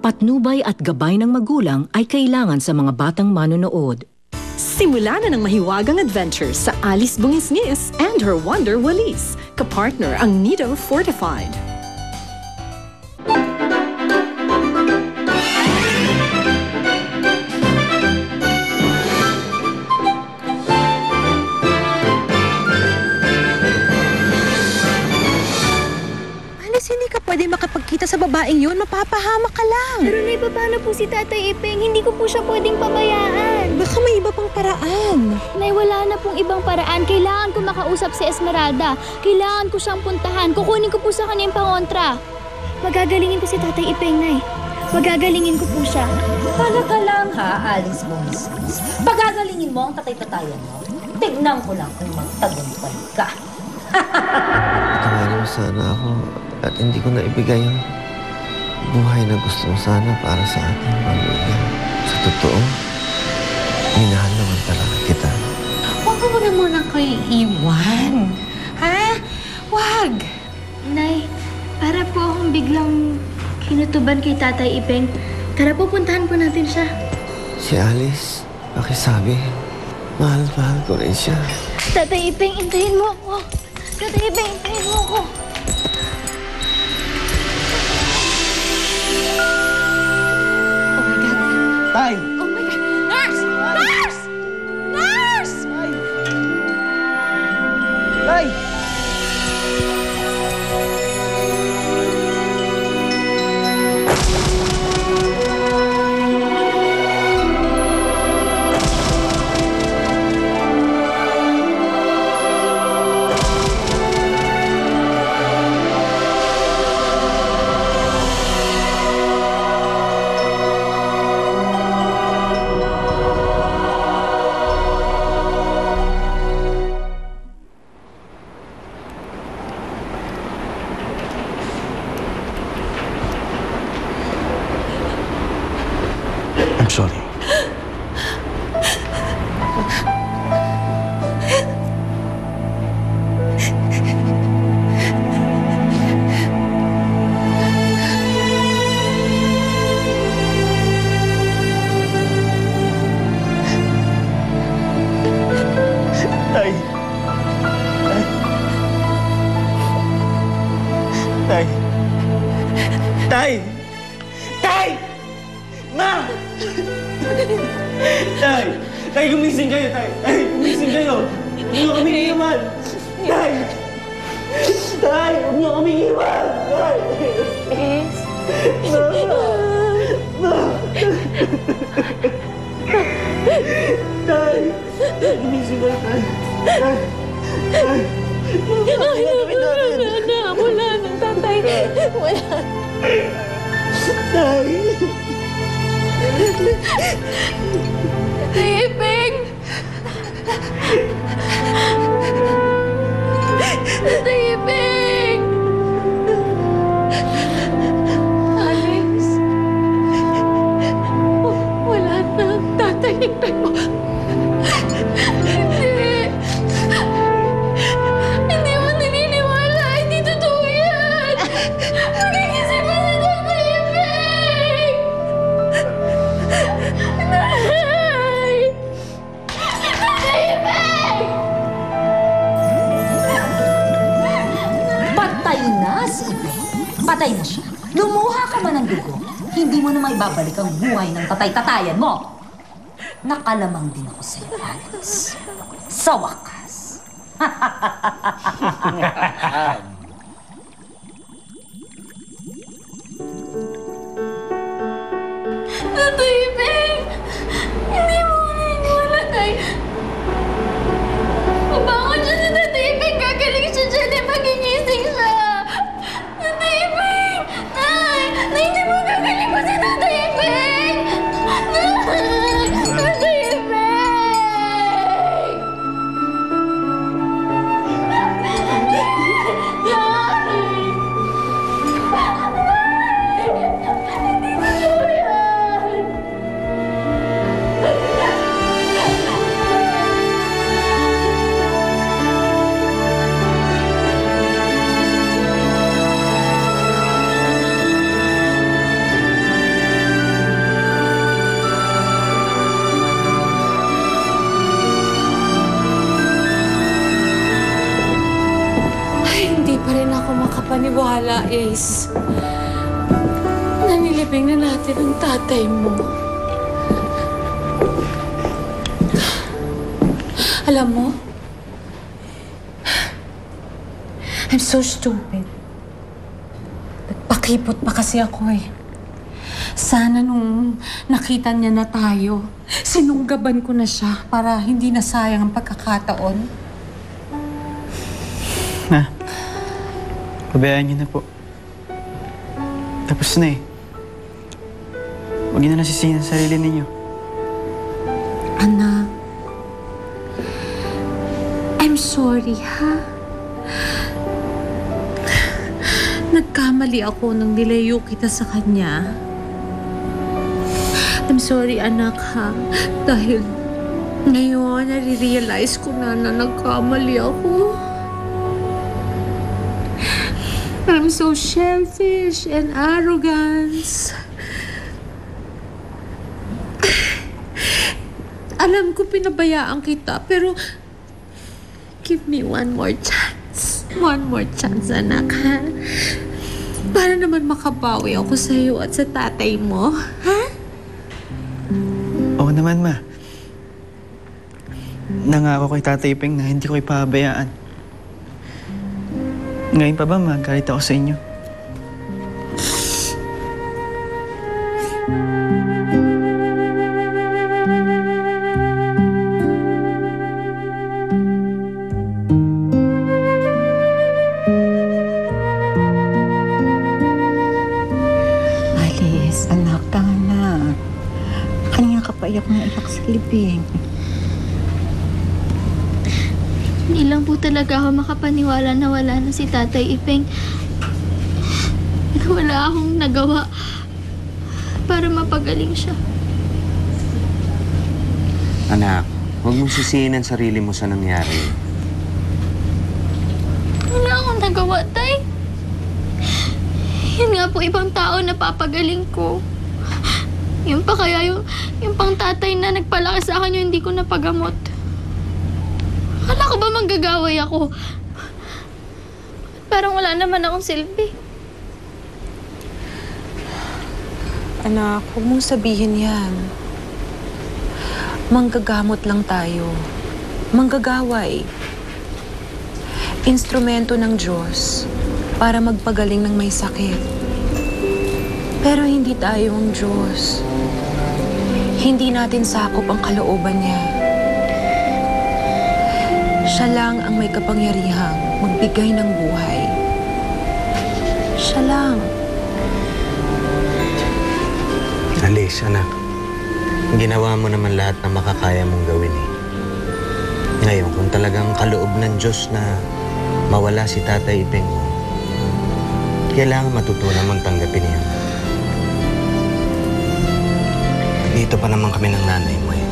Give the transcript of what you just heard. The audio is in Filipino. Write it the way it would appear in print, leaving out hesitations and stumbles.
Patnubay at gabay ng magulang ay kailangan sa mga batang manonood. Simula na ng mahiwagang adventure sa Alice Bungisngis and her Wonder Walis. Kapartner ang Nido Fortified. Hindi ka pwede makapagkita sa babaeng yun, mapapahamak ka lang. Pero Nay, paano po si Tatay Ipeng? Hindi ko po siya pwedeng pabayaan. Baka may iba pang paraan. Nay, wala na pong ibang paraan. Kailangan ko makausap si Esmeralda. Kailangan ko siyang puntahan. Kukunin ko po sa kanya yung pangontra. Magagalingin ko si Tatay Ipeng, Nay. Magagalingin ko po siya. Talaga lang ha, Alice Bungisngis. Pagagalingin mo ang tatay-tatayan mo. Tignan ko lang kung magtagumpay ka. Patawarin mo sana ako at hindi ko naibigay yung buhay na gusto mo sana para sa ating pamilya. Sa totoo, minahal naman talaga kita. Huwag mo na muna ko iiwan. Ha? Huwag! Nay, para po akong biglang kinutuban kay Tatay Ipeng. Tara po, puntahan po natin siya. Si Alice, pakisabi, mahal ko rin siya. Tatay Ipeng, intayin mo ako. Tatay Ipeng, intayin mo ako. Tay! Oh my God! Nurse! Nurse! Nurse! Tay! I'm sorry. Tay! Tay! Tay! Tay! Ma! Tay! Tay, gumising kayo, Tay! Tay, gumising kayo! Huwag niyo kami iiwan! Tay! Tay, huwag niyo kami iiwan! Tay! Ma! Tay! Tay, gumising kayo, Tay! Tay! Tay! Wala nang tatay. Wala. Tay! Tatay Ipeng! Tatay Ipeng! Alex! Wala na ang Tatay Ipeng mo. Hindi mo naniniwala. Hindi totoo yan. Magigising pa si Tatay Ipeng! Nay! Tatay Ipeng! Patay na si Ipeng. Patay na siya. Lumuha ka man ng dugo. Hindi mo na maibabalik ang buhay ng tatay-tatayan mo. Nakalamang din ako sa'yo, Alice. Sa wakas. Tatay Ipeng! Hindi mo naniniwala, Tay. Mabangon siya si Tatay Ipeng. Gagaling siya dyan eh. Magigising siya. Tatay Ipeng! Tay! Tay, hindi mo gagaling mo si Tatay Ipeng! Tay! Tatay Ipeng! Tay! Hindi totoo yan! makapaniwala, Ace. Nanilibing na natin ang tatay mo. Alam mo, I'm so stupid. Nagpakipot pa kasi ako eh. Sana nung nakita niya na tayo, sinunggaban ko na siya para hindi na sayang ang pagkakataon. Na, pabayaan niyo na po. Tapos na eh. Huwag niyo na nasisihin ang sarili ninyo. Anak, I'm sorry, ha? Nagkamali ako nang nilayo kita sa kanya. I'm sorry, anak, ha? Dahil ngayon, nare-realize ko na nagkamali ako. I'm so selfish and arrogant. Alam ko pinabayaan kita, pero give me one more chance. One more chance, anak, ha? Para naman makabawi ako sa iyo at sa tatay mo, ha? Oo naman, ma. Nangako kay Tatay Peng na hindi ko ipabayaan. Ngayon pa ba magalit ako sa inyo? Alice, anak, tanga na. Kanina ka pa iyak na iyak sa libing. Hindi lang po talaga ako makapaniwala na wala na si Tatay Ipeng. Wala akong nagawa para mapagaling siya. Anak, huwag mong sisihin ang sarili mo sa nangyari. Wala akong nagawa, Tay. Yun nga po ibang tao na papagaling ko. Yun pa kaya yung pang tatay na nagpalaki sa akin yung hindi ko napagamot. Akala ko ba manggagaway ako? Parang wala naman akong silbi. Anak, huwag mong sabihin yan. Manggagamot lang tayo. Manggagaway. Instrumento ng Diyos para magpagaling ng may sakit. Pero hindi tayo ang Diyos. Hindi natin sakop ang kalooban niya. Siya lang ang may kapangyarihang magbigay ng buhay. Siya lang. Alice, anak. Ginawa mo naman lahat na makakaya mong gawin eh. Ngayon, kung talagang kaloob ng Diyos na mawala si Tatay Ipeng mo, kailangan matutunan mong tanggapin yan. Dito pa naman kami ng nanay mo eh.